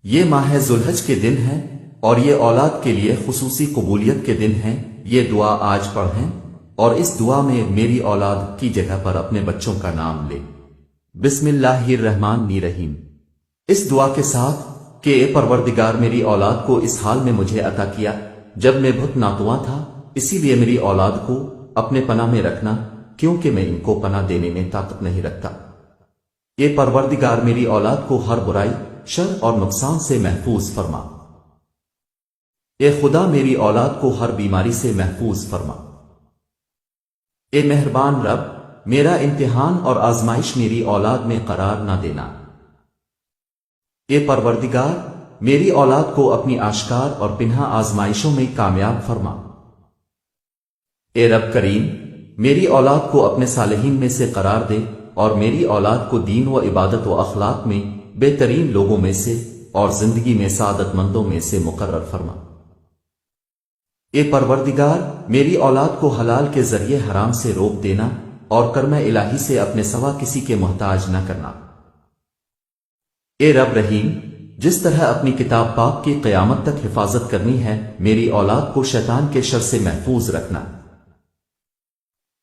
یہ ماہ ذوالحج کے دن ہیں اور یہ اولاد کے لیے خصوصی قبولیت کے دن ہیں۔ یہ دعا آج پڑھیں اور اس دعا میں میری اولاد کی جگہ پر اپنے بچوں کا نام لے۔ بسم اللہ الرحمن الرحیم۔ اس دعا کے ساتھ کہ اے پروردگار میری اولاد کو اس حال میں مجھے عطا کیا جب میں بہت ناتواں تھا، اسی لیے میری اولاد کو اپنے پناہ میں رکھنا کیونکہ میں ان کو پناہ دینے میں طاقت نہیں رکھتا۔ اے پروردگار میری اولاد کو ہر برائی، شر اور نقصان سے محفوظ فرما۔ اے خدا میری اولاد کو ہر بیماری سے محفوظ فرما۔ اے مہربان رب، میرا امتحان اور آزمائش میری اولاد میں قرار نہ دینا۔ اے پروردگار میری اولاد کو اپنی آشکار اور پنہا آزمائشوں میں کامیاب فرما۔ اے رب کریم میری اولاد کو اپنے صالحین میں سے قرار دے اور میری اولاد کو دین و عبادت و اخلاق میں بہترین لوگوں میں سے اور زندگی میں سعادت مندوں میں سے مقرر فرما۔ اے پروردگار میری اولاد کو حلال کے ذریعے حرام سے روک دینا اور کرم الہی سے اپنے سوا کسی کے محتاج نہ کرنا۔ اے رب رحیم جس طرح اپنی کتاب پاک کی قیامت تک حفاظت کرنی ہے، میری اولاد کو شیطان کے شر سے محفوظ رکھنا۔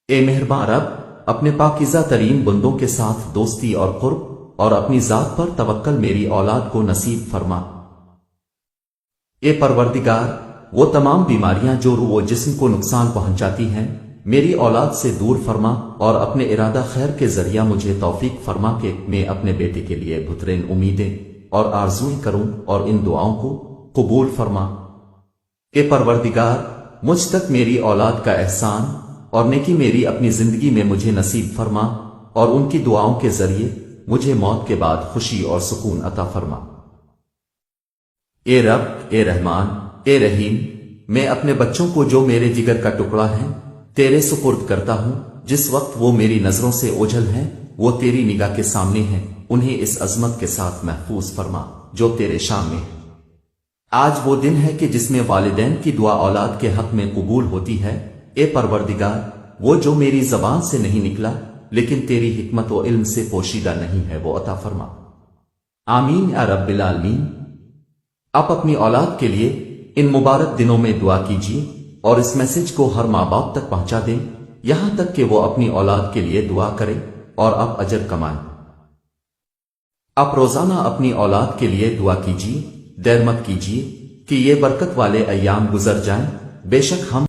اے مہربان رب اپنے پاکیزہ ترین بندوں کے ساتھ دوستی اور قرب اور اپنی ذات پر توکل میری اولاد کو نصیب فرما۔ اے پروردگار وہ تمام بیماریاں جو روح و جسم کو نقصان پہنچاتی ہیں میری اولاد سے دور فرما اور اپنے ارادہ خیر کے ذریعہ مجھے توفیق فرما کہ میں اپنے بیٹے کے لیے بہترین امیدیں اور آرزویں کروں اور ان دعاؤں کو قبول فرما۔ اے پروردگار مجھ تک میری اولاد کا احسان اور نیکی میری اپنی زندگی میں مجھے نصیب فرما اور ان کی دعاؤں کے ذریعے مجھے موت کے بعد خوشی اور سکون عطا فرما۔ اے رب، اے رحمان، اے رحیم میں اپنے بچوں کو جو میرے جگر کا ٹکڑا ہیں تیرے سپرد کرتا ہوں۔ جس وقت وہ میری نظروں سے اوجھل ہیں وہ تیری نگاہ کے سامنے ہیں، انہیں اس عظمت کے ساتھ محفوظ فرما جو تیرے شان میں ہے۔ آج وہ دن ہے کہ جس میں والدین کی دعا اولاد کے حق میں قبول ہوتی ہے۔ اے پروردگار وہ جو میری زبان سے نہیں نکلا لیکن تیری حکمت و علم سے پوشیدہ نہیں ہے وہ عطا فرما۔ آمین یا رب العالمین۔ آپ اپنی اولاد کے لیے ان مبارک دنوں میں دعا کیجیے اور اس میسج کو ہر ماں باپ تک پہنچا دیں یہاں تک کہ وہ اپنی اولاد کے لیے دعا کرے اور آپ اجر کمائیں۔ آپ روزانہ اپنی اولاد کے لیے دعا کیجیے، دیر مت کیجیے کہ یہ برکت والے ایام گزر جائیں۔ بے شک ہم